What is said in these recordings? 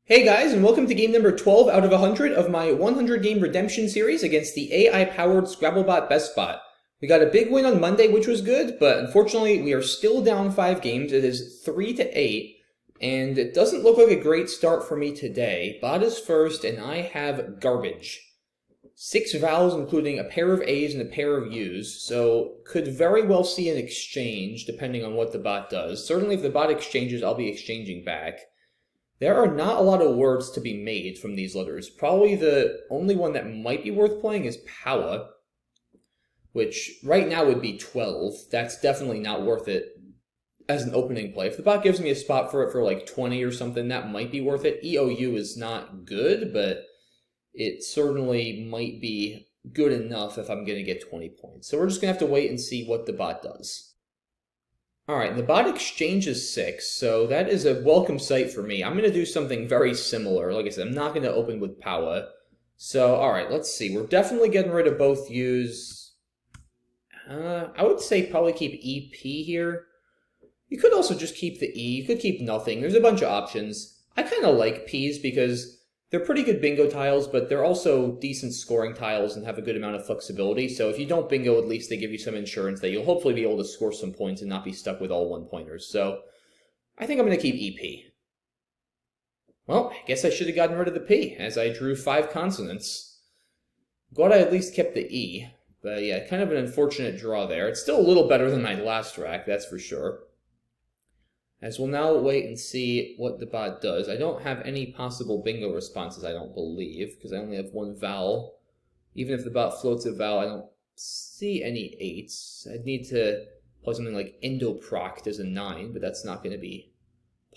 Hey guys, and welcome to game number 12 out of 100 of my 100 game redemption series against the AI-powered Scrabble BestBot. We got a big win on Monday, which was good, but unfortunately we are still down 5 games. It is 3-8, and it doesn't look like a great start for me today. Bot is first, and I have garbage. 6 vowels, including a pair of A's and a pair of U's, so could very well see an exchange, depending on what the bot does. Certainly if the bot exchanges, I'll be exchanging back. There are not a lot of words to be made from these letters. Probably the only one that might be worth playing is power, which right now would be 12. That's definitely not worth it as an opening play. If the bot gives me a spot for it for like 20 or something, that might be worth it. EOU is not good, but it certainly might be good enough if I'm going to get 20 points. So we're just going to have to wait and see what the bot does. Alright, the bot exchanges 6, so that is a welcome sight for me. I'm going to do something very similar. Like I said, I'm not going to open with power. So, alright, let's see. We're definitely getting rid of both U's. I would say probably keep EP here. You could also just keep the E. You could keep nothing. There's a bunch of options. I kind of like P's because they're pretty good bingo tiles, but they're also decent scoring tiles and have a good amount of flexibility. So if you don't bingo, at least they give you some insurance that you'll hopefully be able to score some points and not be stuck with all one-pointers. So I think I'm going to keep EP. Well, I guess I should have gotten rid of the P, as I drew 5 consonants. Glad I at least kept the E. But yeah, kind of an unfortunate draw there. It's still a little better than my last rack, that's for sure. As we'll now wait and see what the bot does. I don't have any possible bingo responses, I don't believe, because I only have 1 vowel. Even if the bot floats a vowel, I don't see any 8s. I'd need to play something like endoproct as a 9, but that's not going to be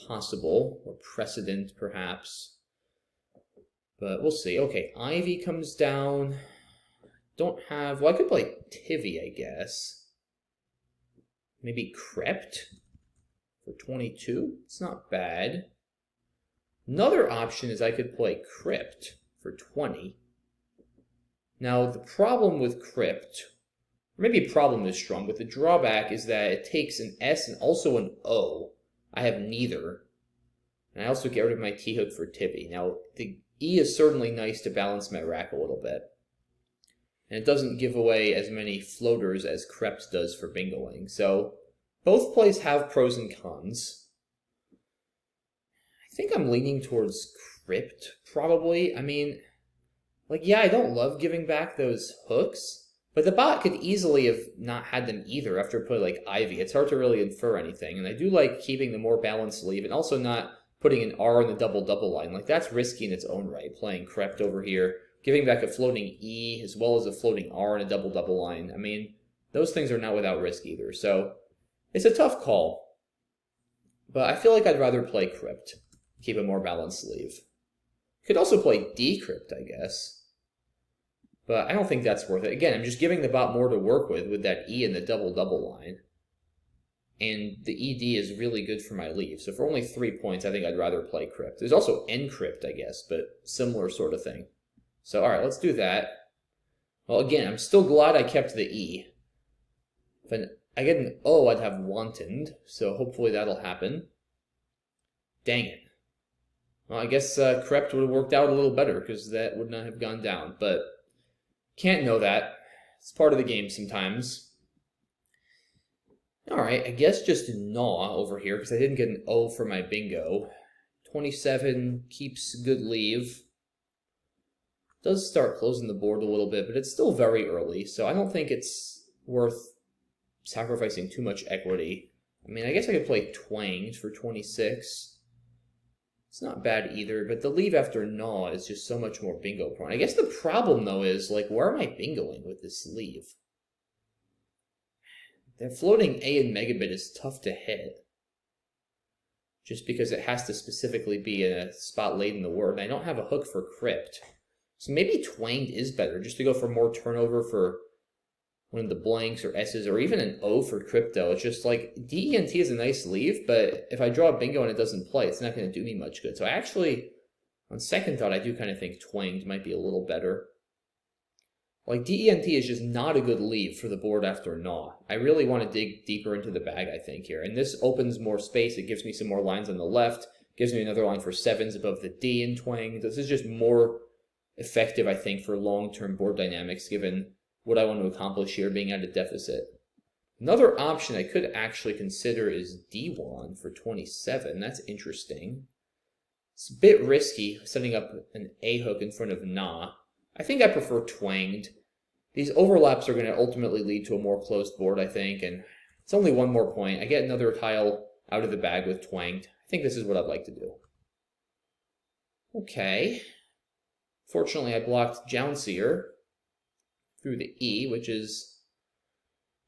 possible. Or precedent, perhaps. But we'll see. Okay, Ivy comes down. Don't have... Well, I could play Tivy, I guess. Maybe Crept? For 22, it's not bad. Another option is I could play Crypt for 20. Now, the problem with Crypt, or maybe problem is strong, but the drawback is that it takes an S and also an O. I have neither. And I also get rid of my T-hook for Tivy. Now, the E is certainly nice to balance my rack a little bit. And it doesn't give away as many floaters as Crypt does for bingoing. So both plays have pros and cons. I think I'm leaning towards Crypt, probably. I mean, like, yeah, I don't love giving back those hooks, but the bot could easily have not had them either after putting, like, Ivy. It's hard to really infer anything, and I do like keeping the more balanced sleeve and also not putting an R in the double-double line. Like, that's risky in its own right, playing Crypt over here, giving back a floating E as well as a floating R in a double-double line. I mean, those things are not without risk either, so it's a tough call, but I feel like I'd rather play Crypt, keep a more balanced sleeve. Could also play Decrypt, I guess, but I don't think that's worth it. Again, I'm just giving the bot more to work with that E in the double-double line, and the ED is really good for my leave, so for only 3 points, I think I'd rather play Crypt. There's also Encrypt, I guess, but similar sort of thing. So, alright, let's do that. Well, again, I'm still glad I kept the E. If I get an O, I'd have wantoned, so hopefully that'll happen. Dang it. Well, I guess Crept would have worked out a little better, because that would not have gone down, but can't know that. It's part of the game sometimes. Alright, I guess just Gnaw over here, because I didn't get an O for my bingo. 27 keeps good leave. Does start closing the board a little bit, but it's still very early, so I don't think it's worth sacrificing too much equity. I mean, I guess I could play Twanged for 26. It's not bad either, but the leave after Gnaw is just so much more bingo prone. I guess the problem, though, is, like, where am I bingoing with this leave? That floating A in Megabit is tough to hit, just because it has to specifically be in a spot late in the word, and I don't have a hook for Crypt. So maybe Twanged is better, just to go for more turnover for one of the blanks or S's, or even an O for Crypto. It's just like, DENT is a nice leave, but if I draw a bingo and it doesn't play, it's not going to do me much good. So I actually, on second thought, I do kind of think Twanged might be a little better. Like, DENT is just not a good leave for the board after Gnaw. I really want to dig deeper into the bag, I think, here. And this opens more space. It gives me some more lines on the left, Gives me another line for 7s above the D in twang. This is just more effective, I think, for long-term board dynamics, given what I want to accomplish here, being at a deficit. Another option I could actually consider is D1 for 27. That's interesting. It's a bit risky setting up an A hook in front of Na. I think I prefer twanged. These overlaps are going to ultimately lead to a more closed board, I think, and it's only one more point. I get another tile out of the bag with twanged. I think this is what I'd like to do. Okay. Fortunately, I blocked Jouncier through the E, which is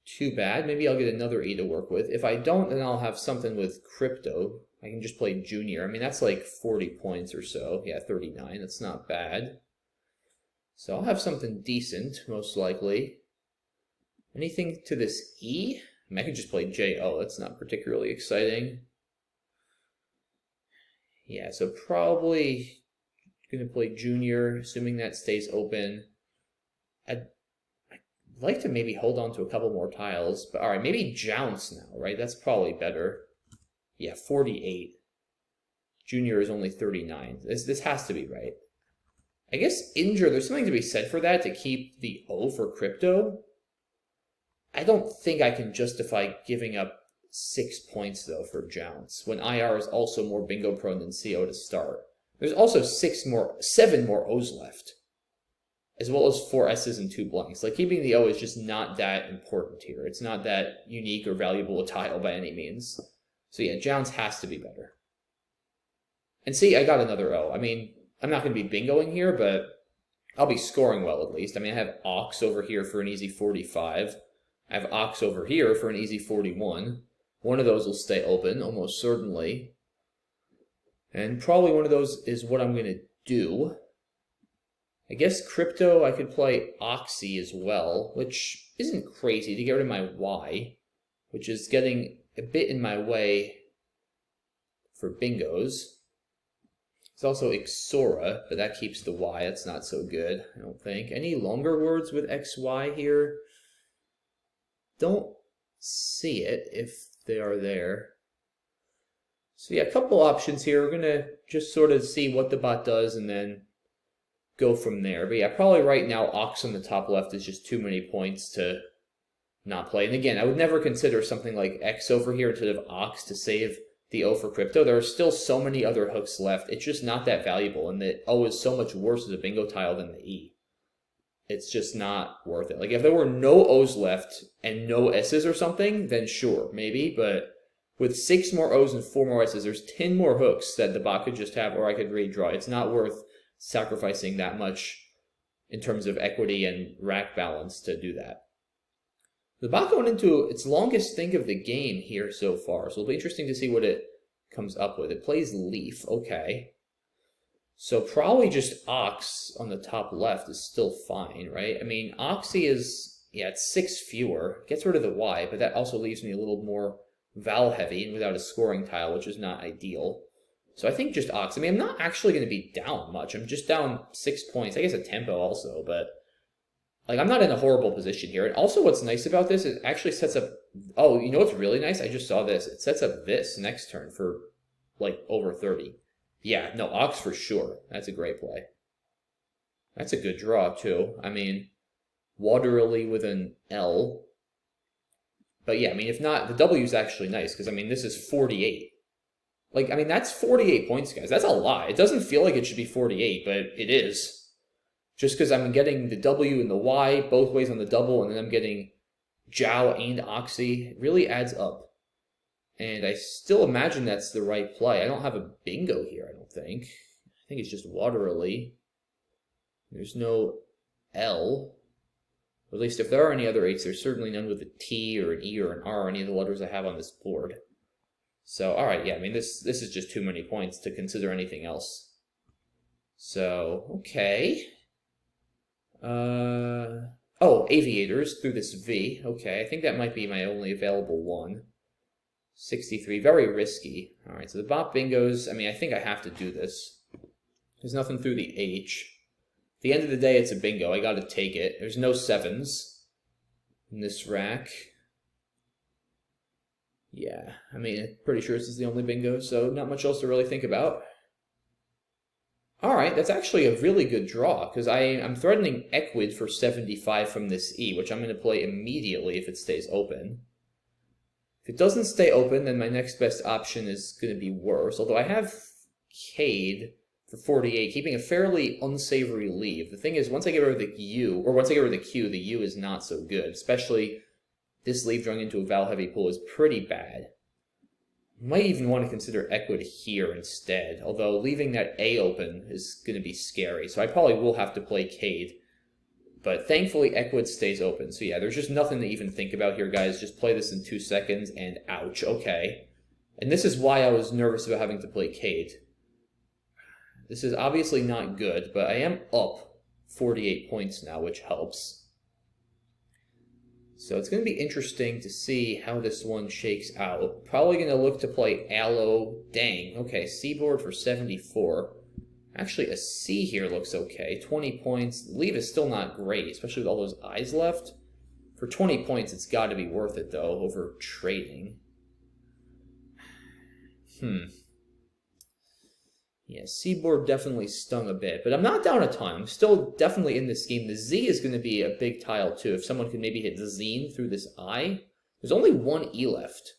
too bad. Maybe I'll get another E to work with. If I don't, then I'll have something with Crypto. I can just play Junior. I mean, that's like 40 points or so. Yeah, 39. That's not bad. So I'll have something decent, most likely. Anything to this E? I mean, I could just play J-O. That's not particularly exciting. Yeah, so probably going to play Junior, assuming that stays open. I'd like to maybe hold on to a couple more tiles, but all right, maybe Jounce now, right? That's probably better. Yeah, 48. Junior is only 39. This has to be right. I guess Injure, there's something to be said for that, to keep the O for Crypto. I don't think I can justify giving up 6 points, though, for Jounce, when IR is also more bingo prone than CO to start. There's also 7 more O's left, as well as 4 S's and 2 blanks. Like, keeping the O is just not that important here. It's not that unique or valuable a tile by any means. So yeah, Jounce has to be better. And see, I got another O. I mean, I'm not going to be bingoing here, but I'll be scoring well at least. I mean, I have Ox over here for an easy 45. I have Ox over here for an easy 41. One of those will stay open, almost certainly. And probably one of those is what I'm going to do. I guess Crypto, I could play Oxy as well, which isn't crazy to get rid of my Y, which is getting a bit in my way for bingos. It's also Ixora, but that keeps the Y. That's not so good, I don't think. Any longer words with XY here? Don't see it if they are there. So yeah, a couple options here. We're going to just sort of see what the bot does and then go from there. But yeah, probably right now, Ox on the top left is just too many points to not play. And again, I would never consider something like X over here instead of Ox to save the O for Crypto. There are still so many other hooks left. It's just not that valuable, and the O is so much worse as a bingo tile than the E. It's just not worth it. Like, if there were no O's left and no S's or something, then sure, maybe. But with 6 more O's and 4 more S's, there's 10 more hooks that the bot could just have, or I could redraw. It's not worth sacrificing that much in terms of equity and rack balance to do that. The bot going into its longest think of the game here so far, so it'll be interesting to see what it comes up with. It plays Leaf, okay. So probably just Ox on the top left is still fine, right? I mean, Oxy is, yeah, it's 6 fewer. Gets rid of the Y, but that also leaves me a little more Val heavy and without a scoring tile, which is not ideal. So I think just Ox. I mean, I'm not actually going to be down much. I'm just down 6 points. I guess a tempo also, but like, I'm not in a horrible position here. And also what's nice about this is it actually sets up, oh, you know what's really nice? I just saw this. It sets up this next turn for like over 30. Yeah, no, Ox for sure. That's a great play. That's a good draw too. I mean, Waterly with an L. But yeah, I mean, if not, the W is actually nice because, I mean, this is 48. Like, I mean, that's 48 points, guys. That's a lot. It doesn't feel like it should be 48, but it is. Just because I'm getting the W and the Y both ways on the double, and then I'm getting Jow and Oxy. It really adds up. And I still imagine that's the right play. I don't have a bingo here, I don't think. I think it's just Waterly. There's no L. Or at least if there are any other 8s, there's certainly none with a T or an E or an R, or any of the letters I have on this board. So, alright, yeah, I mean, this is just too many points to consider anything else. So, okay. Oh, Aviators through this V. Okay, I think that might be my only available one. 63, very risky. Alright, so the bot bingos, I mean, I think I have to do this. There's nothing through the H. At the end of the day, it's a bingo. I gotta take it. There's no 7s in this rack. Yeah, I mean, pretty sure this is the only bingo, so not much else to really think about. All right, that's actually a really good draw, because I'm threatening Equid for 75 from this E, which I'm going to play immediately if it stays open. If it doesn't stay open, then my next best option is going to be worse, although I have cede for 48, keeping a fairly unsavory leave. The thing is, once I get rid of the U, or once I get rid of the Q, the U is not so good, especially this leave drawing into a Val-heavy pool is pretty bad. Might even want to consider Equid here instead, although leaving that A open is going to be scary, so I probably will have to play cede. But thankfully, Equid stays open. So yeah, there's just nothing to even think about here, guys. Just play this in 2 seconds, and ouch, okay. And this is why I was nervous about having to play cede. This is obviously not good, but I am up 48 points now, which helps. So it's going to be interesting to see how this one shakes out. Probably going to look to play Aloe. Dang, okay, C board for 74. Actually, a C here looks okay. 20 points. Leave is still not great, especially with all those eyes left. For 20 points, it's got to be worth it, though, over trading. Yeah, C board definitely stung a bit, but I'm not down a ton. I'm still definitely in this game. The Z is going to be a big tile, too. If someone could maybe hit the Zine through this I. There's only one E left,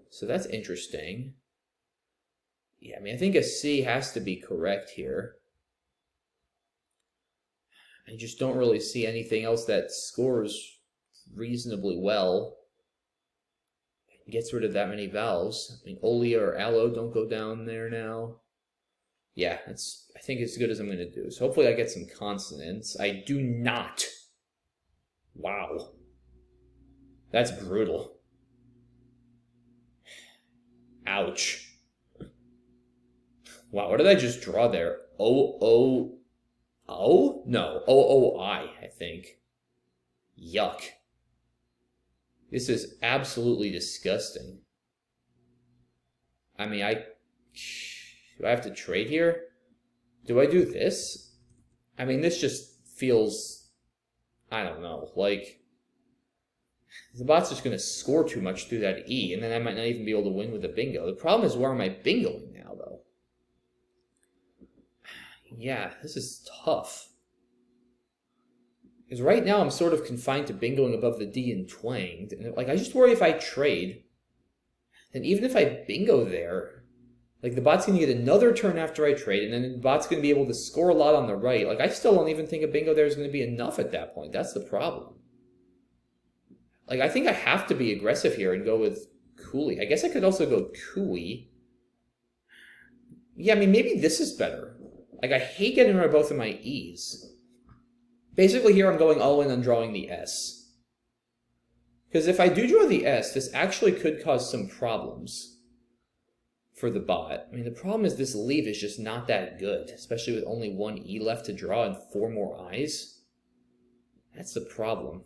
so that's interesting. Yeah, I mean, I think a C has to be correct here. I just don't really see anything else that scores reasonably well. Gets rid of that many vowels. I mean, Olia or Aloe don't go down there now. Yeah, that's, I think, as good as I'm going to do. So hopefully I get some consonants. I do not. Wow. That's brutal. Ouch. Wow, what did I just draw there? O? No, OOI, I think. Yuck. This is absolutely disgusting. I mean, do I have to trade here? Do I do this? I mean, this just feels, I don't know, like the bot's just going to score too much through that E, and then I might not even be able to win with the bingo. The problem is, where am I bingoing now, though? Yeah, this is tough. Because right now I'm sort of confined to bingoing above the D and twanged. And like, I just worry if I trade, and even if I bingo there, like the bot's going to get another turn after I trade, and then the bot's going to be able to score a lot on the right. Like, I still don't even think a bingo there is going to be enough at that point. That's the problem. Like, I think I have to be aggressive here and go with Cooley. I guess I could also go Cooey. Yeah, I mean, maybe this is better. Like, I hate getting rid of both of my E's. Basically, here I'm going all in on drawing the S. Because if I do draw the S, this actually could cause some problems for the bot. I mean, the problem is this leave is just not that good, especially with only one E left to draw and 4 more I's. That's the problem.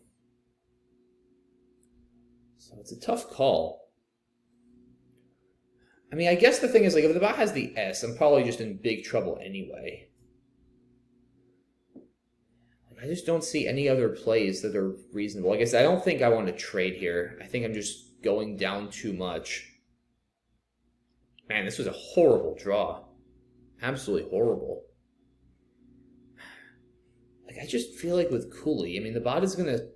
So it's a tough call. I mean, I guess the thing is, like, if the bot has the S, I'm probably just in big trouble anyway. I just don't see any other plays that are reasonable. I guess I don't think I want to trade here. I think I'm just going down too much. Man, this was a horrible draw. Absolutely horrible. Like, I just feel like with Cooley, I mean, the bot is going to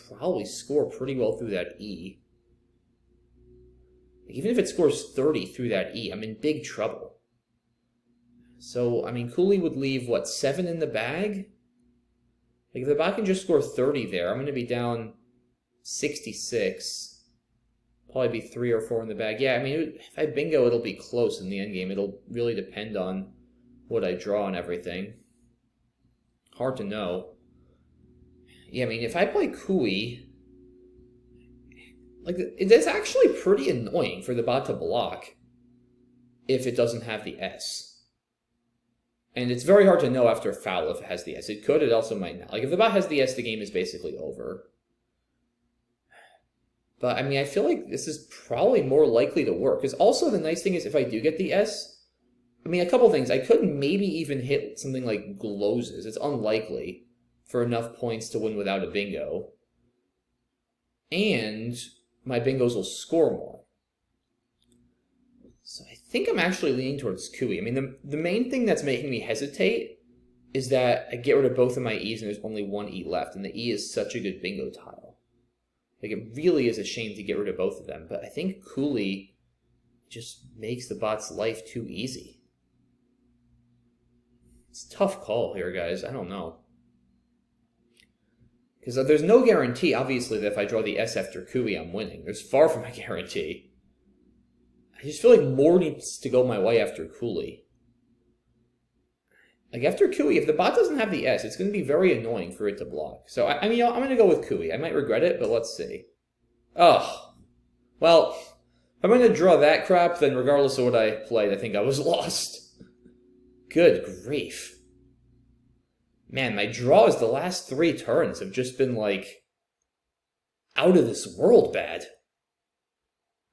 probably score pretty well through that E. Even if it scores 30 through that E, I'm in big trouble. So, I mean, Cooley would leave, what, 7 in the bag? Like, if the bot can just score 30 there, I'm going to be down 66. Probably be 3 or 4 in the bag. Yeah, I mean, if I bingo, it'll be close in the endgame. It'll really depend on what I draw and everything. Hard to know. Yeah, I mean, if I play Cooey, like, it's actually pretty annoying for the bot to block if it doesn't have the S. And it's very hard to know after a foul if it has the S. It could, it also might not. Like, if the bot has the S, the game is basically over. But, I mean, I feel like this is probably more likely to work. Because also the nice thing is if I do get the S, I mean, a couple things. I could maybe even hit something like Glozes. It's unlikely for enough points to win without a bingo. And my bingos will score more. So I think I'm actually leaning towards Cooey. I mean, the main thing that's making me hesitate is that I get rid of both of my E's and there's only one E left, and the E is such a good bingo tile. Like, it really is a shame to get rid of both of them, but I think Cooley just makes the bot's life too easy. It's a tough call here, guys. I don't know. Because there's no guarantee, obviously, that if I draw the S after Cooey, I'm winning. There's far from a guarantee. I just feel like more needs to go my way after Cooley. Like, after Cooey, if the bot doesn't have the S, it's going to be very annoying for it to block. So, I mean, I'm going to go with Cooey. I might regret it, but let's see. Oh. Well, if I'm going to draw that crap, then regardless of what I played, I think I was lost. Good grief. Man, my draws the last 3 turns have just been, like, out of this world bad.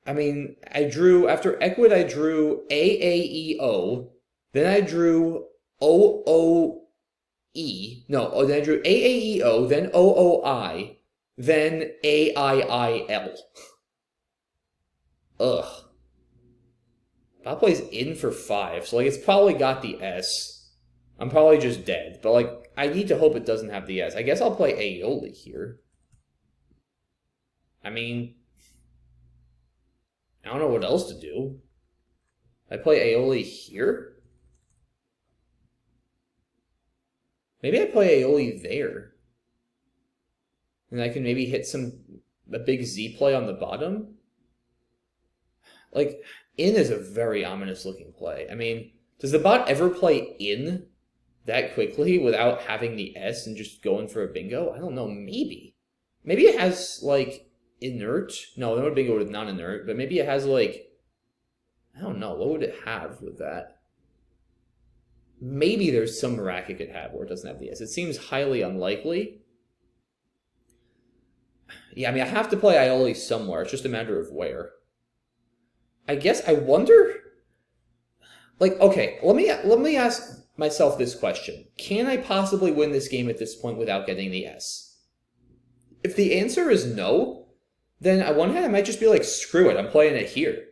I mean, I drew, after Equid, I drew AAEO, then I drew OOE, no, then I drew AAEO, then OOI, then AIIL. Ugh. Bot plays in for 5, so, like, it's probably got the S. I'm probably just dead, but, like, I need to hope it doesn't have the S. I guess I'll play Aioli here. I mean, I don't know what else to do. I play Aioli here? Maybe I play Aioli there. And I can maybe hit a big Z play on the bottom. Like, in is a very ominous looking play. I mean, does the bot ever play in that quickly without having the S and just going for a bingo? I don't know, maybe. Maybe it has, like, inert. No, no bingo with non-inert, but maybe it has, like, I don't know, what would it have with that? Maybe there's some rack it could have where it doesn't have the S. It seems highly unlikely. Yeah, I mean, I have to play Aioli somewhere. It's just a matter of where. I guess I wonder. Like, okay, let me ask myself this question: can I possibly win this game at this point without getting the S? If the answer is no, then on one hand I might just be like, screw it, I'm playing it here.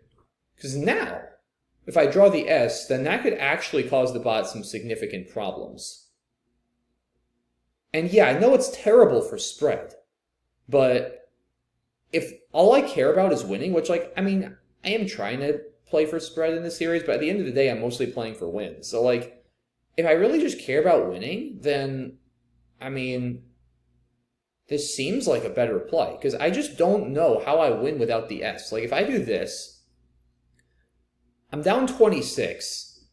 Because now, if I draw the S, then that could actually cause the bot some significant problems. And yeah, I know it's terrible for spread, but if all I care about is winning, which, like, I mean, I am trying to play for spread in this series, but at the end of the day, I'm mostly playing for wins. So, like, if I really just care about winning, then, I mean, this seems like a better play, because I just don't know how I win without the S. Like, if I do this, I'm down 26.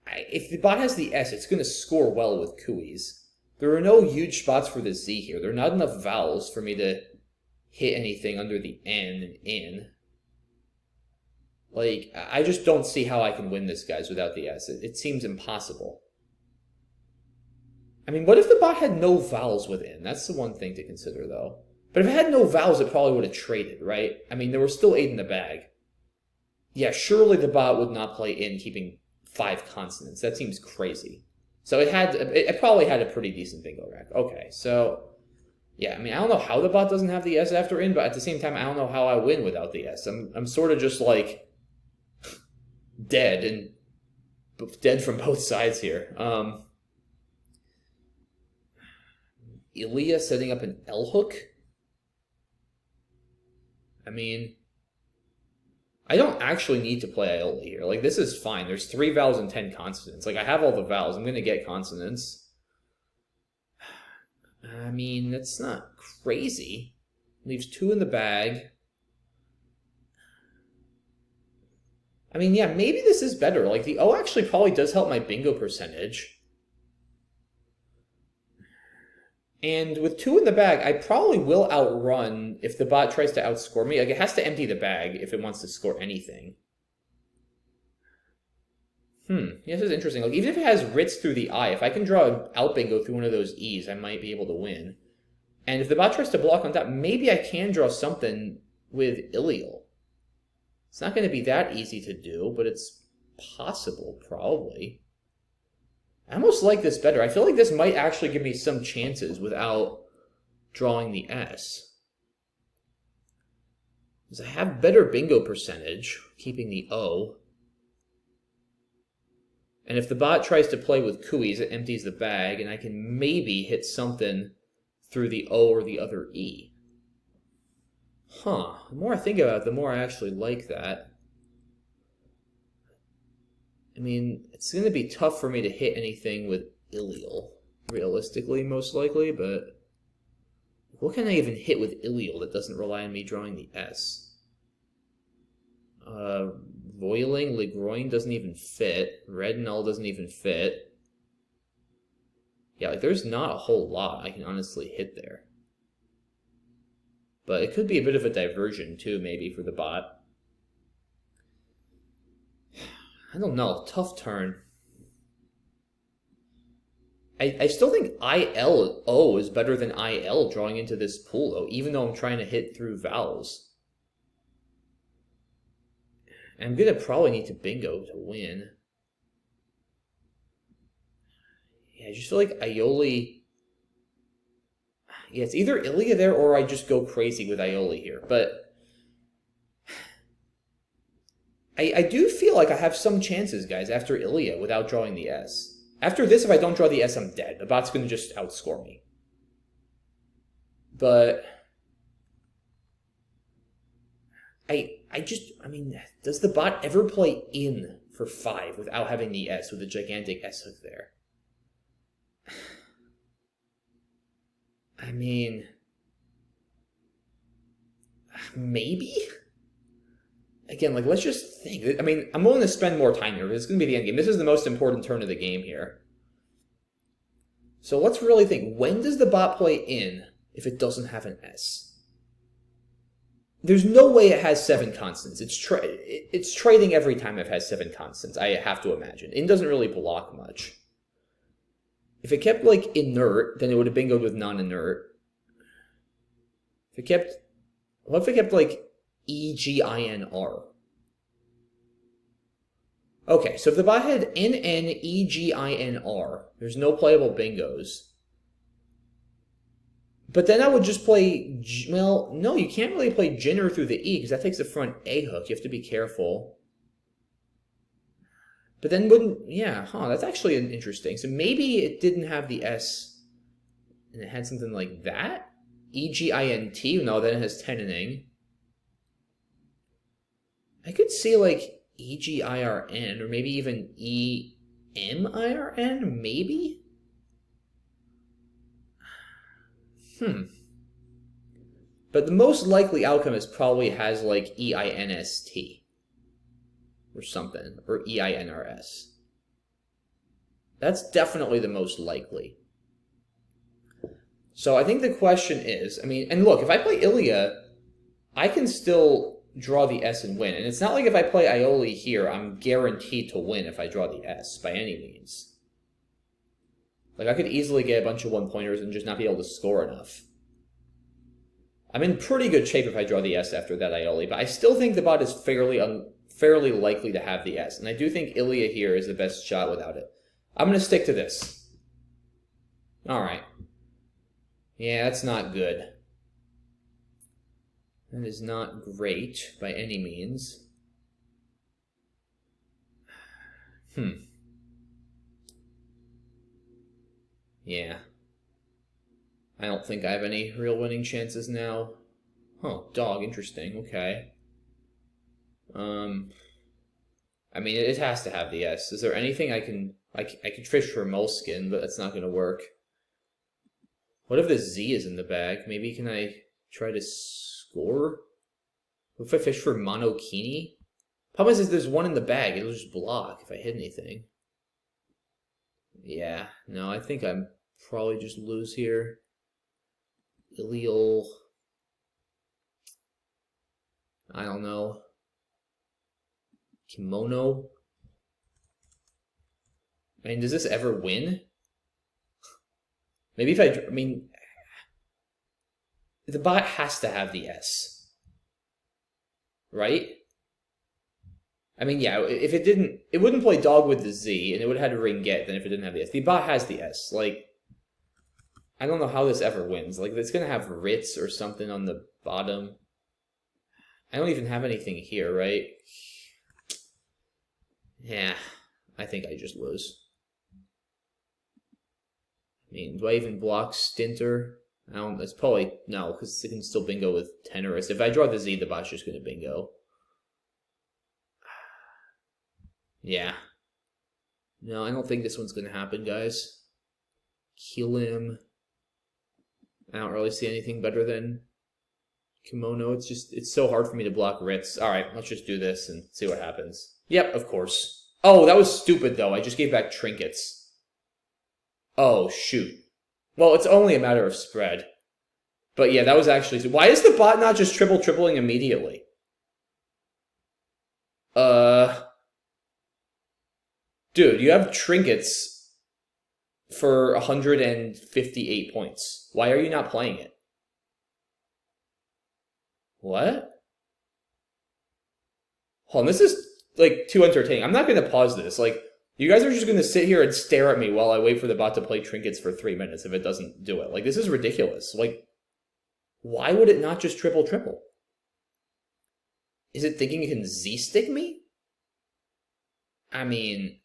If the bot has the S, it's going to score well with Cooey's. There are no huge spots for the Z here. There are not enough vowels for me to hit anything under the N and in. Like, I just don't see how I can win this, guys, without the S. It seems impossible. I mean, what if the bot had no vowels within? That's the one thing to consider, though. But if it had no vowels, it probably would have traded, right? I mean, there were still 8 in the bag. Yeah, surely the bot would not play in keeping 5 consonants. That seems crazy. So it probably had a pretty decent bingo rack. Okay, so yeah, I mean, I don't know how the bot doesn't have the S after in, but at the same time, I don't know how I win without the S. I'm sort of just like dead and dead from both sides here. Ilya setting up an L hook. I mean, I don't actually need to play Aioli here. Like, this is fine. There's 3 vowels and 10 consonants. Like, I have all the vowels. I'm going to get consonants. I mean, that's not crazy. Leaves 2 in the bag. I mean, yeah, maybe this is better. Like, the O actually probably does help my bingo percentage. And with 2 in the bag, I probably will outrun if the bot tries to outscore me. Like, it has to empty the bag if it wants to score anything. Yeah, this is interesting. Like, even if it has Ritz through the I, if I can draw an out bingo through one of those E's, I might be able to win. And if the bot tries to block on top, maybe I can draw something with Ilial. It's not going to be that easy to do, but it's possible, probably. I almost like this better. I feel like this might actually give me some chances without drawing the S. is I have better bingo percentage, keeping the O. And if the bot tries to play with Kuis, it empties the bag, and I can maybe hit something through the O or the other E. Huh. The more I think about it, the more I actually like that. I mean, it's going to be tough for me to hit anything with Ilial, realistically, most likely, but what can I even hit with Ilial that doesn't rely on me drawing the S? Roiling, Legroin doesn't even fit. Red Null doesn't even fit. Yeah, like there's not a whole lot I can honestly hit there. But it could be a bit of a diversion, too, maybe, for the bot. I don't know. Tough turn. I still think ILO is better than IL drawing into this pool, though, even though I'm trying to hit through vowels. And I'm going to probably need to bingo to win. Yeah, I just feel like Aioli... Yeah, it's either Ilia there or I just go crazy with Aioli here. But I do feel like I have some chances, guys, after Ilia without drawing the S. After this, if I don't draw the S, I'm dead. The bot's going to just outscore me. But I mean, does the bot ever play in for 5 without having the S with a gigantic S hook there? I mean, maybe? Again, like, let's just think. I mean, I'm willing to spend more time here. It's going to be the endgame. This is the most important turn of the game here. So let's really think. When does the bot play in if it doesn't have an S? There's no way it has 7 constants. It's trading every time it has 7 constants, I have to imagine. In doesn't really block much. If it kept, like, inert, then it would have bingoed with non-inert. If it kept... What if it kept, like, EGINR? Okay, so if the bot had NNEGINR, there's no playable bingos. But then I would just play... Well, no, you can't really play Jinner through the E, because that takes the front A hook. You have to be careful. But then wouldn't... Yeah, that's actually interesting. So maybe it didn't have the S, and it had something like that? EGINT? No, then it has tenaning. I could see, like, EGIRN, or maybe even EMIRN, maybe? But the most likely outcome is probably has, like, EINST. Or something. Or EINRS. That's definitely the most likely. So I think the question is, I mean, and look, if I play Ilia, I can still draw the S and win. And it's not like if I play Aioli here, I'm guaranteed to win if I draw the S, by any means. Like, I could easily get a bunch of one-pointers and just not be able to score enough. I'm in pretty good shape if I draw the S after that Aioli, but I still think the bot is fairly likely to have the S. And I do think Ilia here is the best shot without it. I'm going to stick to this. Alright. Yeah, that's not good. That is not great by any means. Yeah. I don't think I have any real winning chances now. Dog, interesting, okay. I mean, it has to have the S. Is there anything I can fish for Moleskin, but that's not going to work. What if the Z is in the bag? Maybe can I try to score? What if I fish for Monokini? Problem is, if there's one in the bag, it'll just block if I hit anything. Yeah, no, I think I'm probably just lose here. Ilial. I don't know. Kimono. I mean, does this ever win? Maybe if I mean, the bot has to have the S. Right? I mean, yeah, if it didn't, it wouldn't play dog with the Z, and it would have had to ring get then if it didn't have the S. The bot has the S. Like, I don't know how this ever wins. Like, it's going to have Ritz or something on the bottom. I don't even have anything here, right? Yeah, I think I just lose. I mean, do I even block Stinter? I don't, it's probably, no, because it can still bingo with Tenorist. If I draw the Z, the bot's just going to bingo. Yeah. No, I don't think this one's going to happen, guys. Kill him. I don't really see anything better than Kimono. It's so hard for me to block Ritz. All right, let's just do this and see what happens. Yep, of course. Oh, that was stupid, though. I just gave back trinkets. Oh, shoot. Well, it's only a matter of spread. But yeah, that was actually... Why is the bot not just tripling immediately? Dude, you have trinkets for 158 points. Why are you not playing it? What? Hold on, this is, like, too entertaining. I'm not going to pause this. Like, you guys are just going to sit here and stare at me while I wait for the bot to play trinkets for 3 minutes if it doesn't do it. Like, this is ridiculous. Like, why would it not just triple? Is it thinking it can Z-stick me? I mean,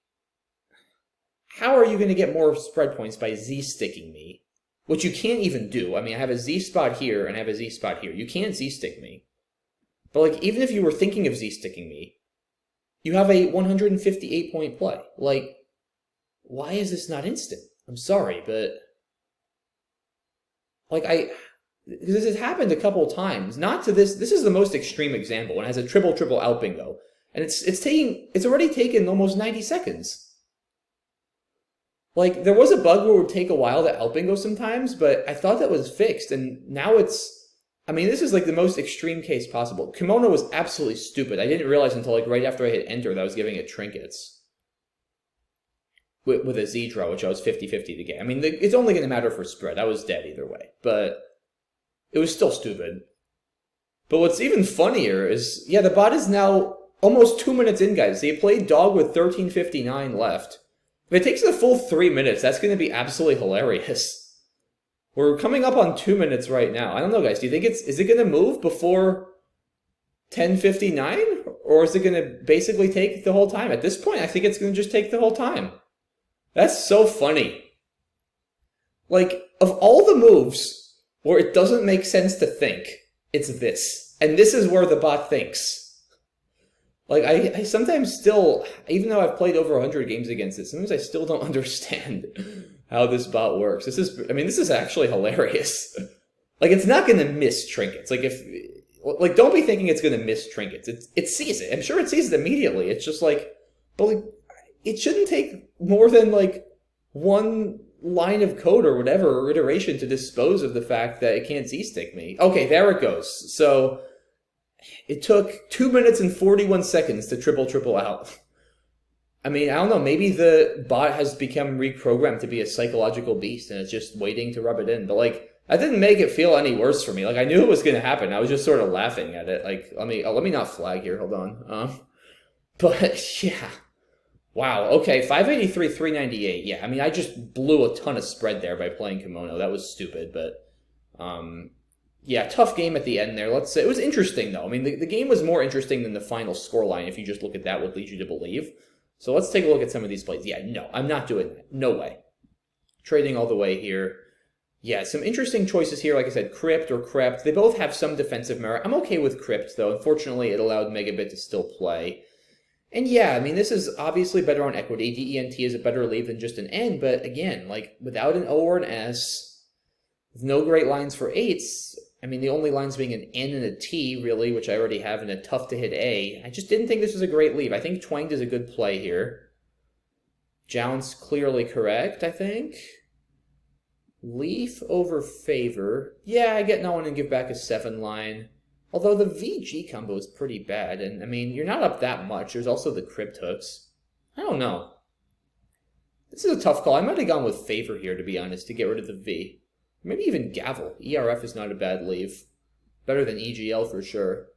how are you going to get more spread points by Z-sticking me? Which you can't even do. I mean, I have a Z-spot here and I have a Z-spot here. You can't Z-stick me. But, like, even if you were thinking of Z-sticking me, you have a 158-point play. Like, why is this not instant? I'm sorry, but... Like, this has happened a couple times. Not to this... This is the most extreme example, when it has a triple out bingo. And it's already taken almost 90 seconds. Like, there was a bug where it would take a while to out bingo sometimes, but I thought that was fixed, and now it's... I mean, this is like the most extreme case possible. Kimono was absolutely stupid. I didn't realize until like right after I hit enter that I was giving it trinkets. With a Z draw, which I was 50-50 to get. I mean, it's only going to matter for spread. I was dead either way. But it was still stupid. But what's even funnier is, yeah, the bot is now almost 2 minutes in, guys. They played dog with 13:59 left. If it takes the full 3 minutes, that's going to be absolutely hilarious. We're coming up on 2 minutes right now. I don't know, guys. Do you think is it going to move before 10:59? Or is it going to basically take the whole time? At this point, I think it's going to just take the whole time. That's so funny. Like, of all the moves where it doesn't make sense to think, it's this. And this is where the bot thinks. Like, I sometimes still, even though I've played over 100 games against it, sometimes I still don't understand how this bot works. This is actually hilarious. Like, it's not going to miss trinkets. Like, don't be thinking it's going to miss trinkets. It sees it. I'm sure it sees it immediately. It's just like, but like, it shouldn't take more than like one line of code or whatever, or iteration to dispose of the fact that it can't Z-stick me. Okay, there it goes. So it took 2 minutes and 41 seconds to triple out. I mean, I don't know, maybe the bot has become reprogrammed to be a psychological beast and it's just waiting to rub it in. But like, that didn't make it feel any worse for me. Like, I knew it was going to happen. I was just sort of laughing at it. Like, let me not flag here. Hold on. But yeah. Wow, okay, 583, 398. Yeah, I mean, I just blew a ton of spread there by playing Kimono. That was stupid, but yeah, tough game at the end there. Let's say it was interesting, though. I mean, the game was more interesting than the final scoreline if you just look at that, would lead you to believe. So let's take a look at some of these plays. Yeah, no, I'm not doing that. No way. Trading all the way here. Yeah, some interesting choices here. Like I said, Crypt or Crept. They both have some defensive merit. I'm okay with Crypt, though. Unfortunately, it allowed Megabit to still play. And yeah, I mean, this is obviously better on equity. DENT is a better lead than just an N, but again, like, without an O or an S, with no great lines for eights, I mean, the only lines being an N and a T, really, which I already have, and a tough-to-hit A, I just didn't think this was a great leave. I think Twanged is a good play here. Jounce clearly correct, I think. Leaf over Favor. Yeah, I get no one and give back a 7 line. Although the VG combo is pretty bad, and I mean, you're not up that much. There's also the Crypt hooks. I don't know. This is a tough call. I might have gone with Favor here, to be honest, to get rid of the V. Maybe even Gavel. ERF is not a bad leave. Better than EGL for sure.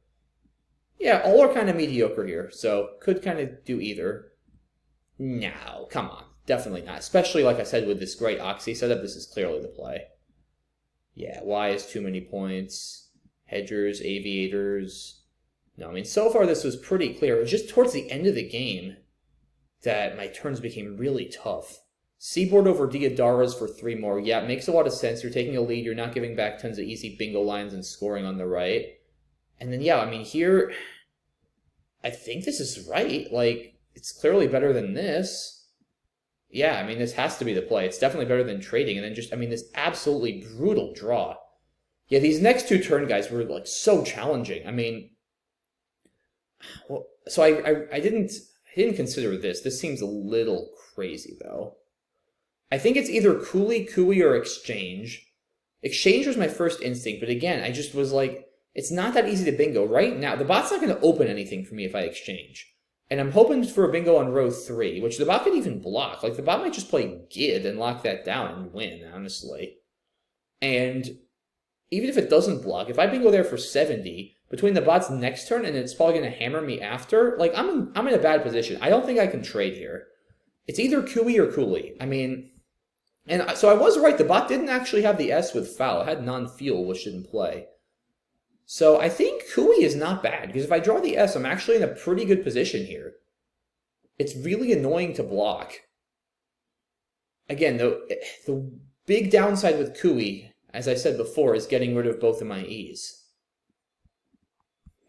Yeah, all are kind of mediocre here, so could kind of do either. No, come on. Definitely not. Especially, like I said, with this great Oxy setup, this is clearly the play. Yeah, Y is too many points. Hedgers, Aviators. No, I mean, so far this was pretty clear. It was just towards the end of the game that my turns became really tough. Seaboard over Diodara's for 3 more. Yeah, it makes a lot of sense. You're taking a lead. You're not giving back tons of easy bingo lines and scoring on the right. And then, yeah, I mean, here, I think this is right. Like, it's clearly better than this. Yeah, I mean, this has to be the play. It's definitely better than trading. And then just, I mean, this absolutely brutal draw. Yeah, these next 2 turn guys were, like, so challenging. I mean, well, so I didn't consider this. This seems a little crazy, though. I think it's either Coolie, Cooey, or Exchange. Exchange was my first instinct, but again, I just was like, it's not that easy to bingo. Right now, the bot's not going to open anything for me if I exchange. And I'm hoping for a bingo on row 3, which the bot could even block. Like, the bot might just play Gid and lock that down and win, honestly. And even if it doesn't block, if I bingo there for 70, between the bot's next turn and it's probably going to hammer me after, like, I'm in a bad position. I don't think I can trade here. It's either Cooey or Coolie. I mean, and so I was right. The bot didn't actually have the S with foul. It had non-fuel, which didn't play. So I think Cooey is not bad, because if I draw the S, I'm actually in a pretty good position here. It's really annoying to block. Again, the big downside with Cooey, as I said before, is getting rid of both of my E's.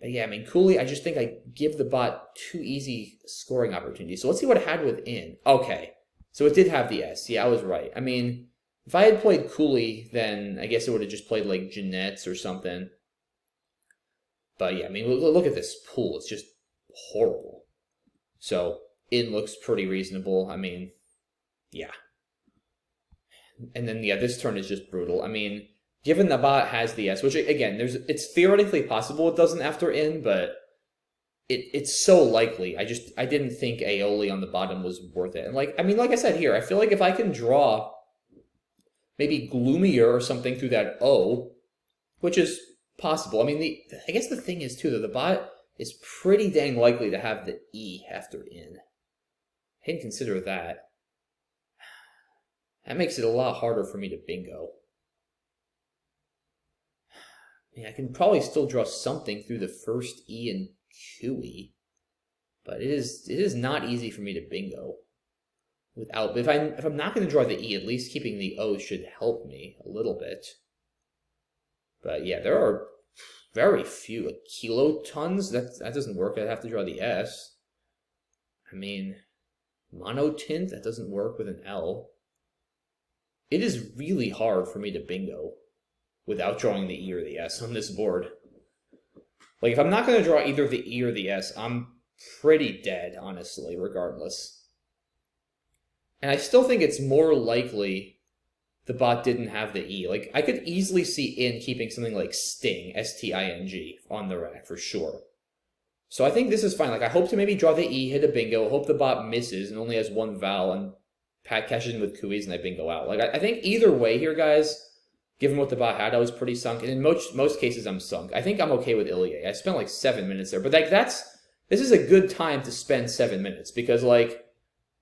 But yeah, I mean, Coolie, I just think I give the bot 2 easy scoring opportunities. So let's see what it had within. Okay, so it did have the S. Yeah, I was right. I mean, if I had played Coolie, then I guess it would have just played, like, Jeanette's or something. But yeah, I mean, look at this pool. It's just horrible. So in looks pretty reasonable. I mean, yeah. And then, yeah, this turn is just brutal. I mean, given the bot has the S, which, again, it's theoretically possible it doesn't after in, but it's so likely. I didn't think aioli on the bottom was worth it. And, like, I mean, like I said here, I feel like if I can draw maybe Gloomier or something through that O, which is possible. I mean, I guess the thing is, too, that the bot is pretty dang likely to have the E after in. I didn't consider that. That makes it a lot harder for me to bingo. I mean, I can probably still draw something through the first E and Q-E, but it is not easy for me to bingo without. If I'm not going to draw the E, at least keeping the O should help me a little bit. But yeah, there are very few kilotons. That doesn't work. I'd have to draw the S. I mean, monotint, that doesn't work with an L. It is really hard for me to bingo without drawing the E or the S on this board. Like, if I'm not going to draw either the E or the S, I'm pretty dead, honestly, regardless. And I still think it's more likely the bot didn't have the E. Like, I could easily see in keeping something like Sting, S-T-I-N-G, on the rack for sure. So I think this is fine. Like, I hope to maybe draw the E, hit a bingo, hope the bot misses and only has 1 vowel, and Pat cashes in with Cooey's and I bingo out. Like, I think either way here, guys, given what the bot had, I was pretty sunk. And in most cases, I'm sunk. I think I'm okay with Ilie. I spent like 7 minutes there. But like, this is a good time to spend 7 minutes, because, like,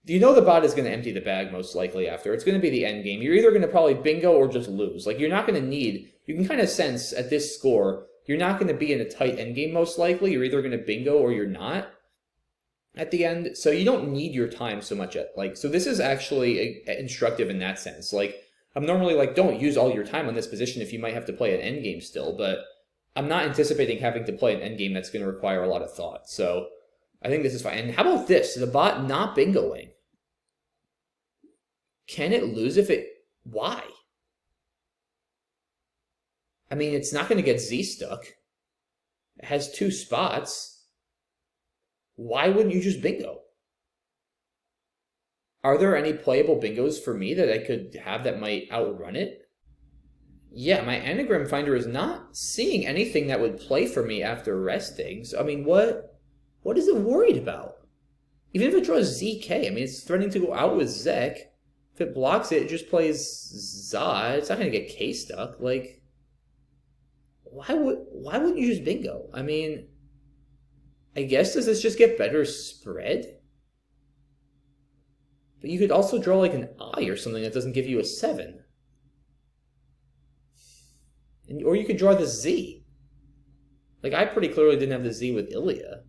you know the bot is going to empty the bag most likely after. It's going to be the endgame. You're either going to probably bingo or just lose. Like, you're not going to need... You can kind of sense at this score, you're not going to be in a tight endgame most likely. You're either going to bingo or you're not at the end. So you don't need your time so much so this is actually instructive in that sense. Like, I'm normally like, don't use all your time on this position if you might have to play an endgame still, but I'm not anticipating having to play an endgame that's going to require a lot of thought. So I think this is fine. And how about this? The bot not bingoing. Can it lose if it... Why? I mean, it's not going to get Z stuck. It has 2 spots. Why wouldn't you just bingo? Are there any playable bingos for me that I could have that might outrun it? Yeah, my anagram finder is not seeing anything that would play for me after resting. So, I mean, what is it worried about? Even if it draws ZK, I mean, it's threatening to go out with Zek. If it blocks it, it just plays Za. It's not going to get K stuck. Like, why wouldn't you just bingo? I mean, I guess, does this just get better spread? But you could also draw like an I or something that doesn't give you a 7. Or you could draw the Z. Like, I pretty clearly didn't have the Z with Ilya.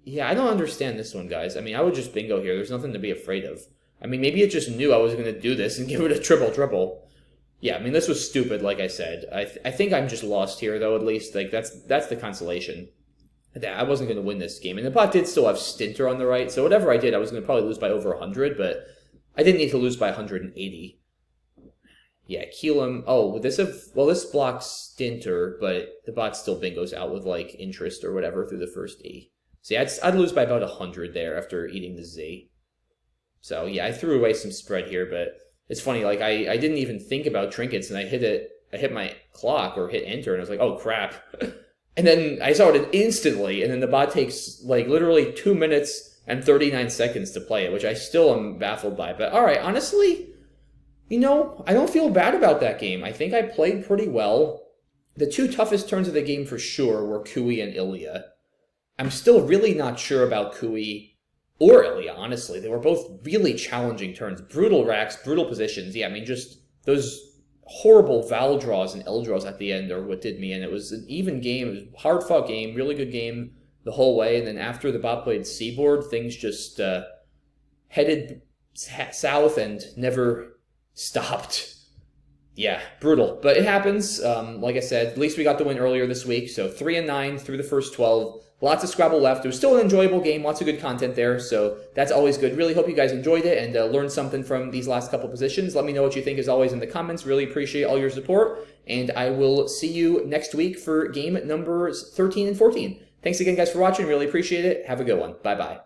Yeah, I don't understand this one, guys. I mean, I would just bingo here. There's nothing to be afraid of. I mean, maybe it just knew I was going to do this and give it a triple-triple. Yeah, I mean, this was stupid, like I said. I think I'm just lost here, though, at least. Like, that's the consolation. I wasn't going to win this game. And the bot did still have Stinter on the right, so whatever I did, I was going to probably lose by over 100, but I didn't need to lose by 180. Yeah, Keelam. Oh, this blocks Stinter, but the bot still bingos out with, like, interest or whatever through the first E. So yeah, I'd lose by about 100 there after eating the Z. So yeah, I threw away some spread here, but it's funny, like, I didn't even think about trinkets, and I hit my clock, or hit enter, and I was like, oh, crap. And then I saw it instantly, and then the bot takes, like, literally 2 minutes and 39 seconds to play it, which I still am baffled by. But all right, honestly, you know, I don't feel bad about that game. I think I played pretty well. The two toughest turns of the game for sure were Kui and Ilya. I'm still really not sure about Kui or Ilya, honestly. They were both really challenging turns. Brutal racks, brutal positions. Yeah, I mean, just those horrible vowel draws and L draws at the end are what did me in. It was an even game. It was a hard-fought game, really good game the whole way. And then after the bot played C-board, things just headed south and never stopped. Yeah, brutal. But it happens. Like I said, at least we got the win earlier this week. So 3-9 through the first 12. Lots of Scrabble left. It was still an enjoyable game. Lots of good content there. So that's always good. Really hope you guys enjoyed it and learned something from these last couple positions. Let me know what you think as always in the comments. Really appreciate all your support. And I will see you next week for game numbers 13 and 14. Thanks again, guys, for watching. Really appreciate it. Have a good one. Bye-bye.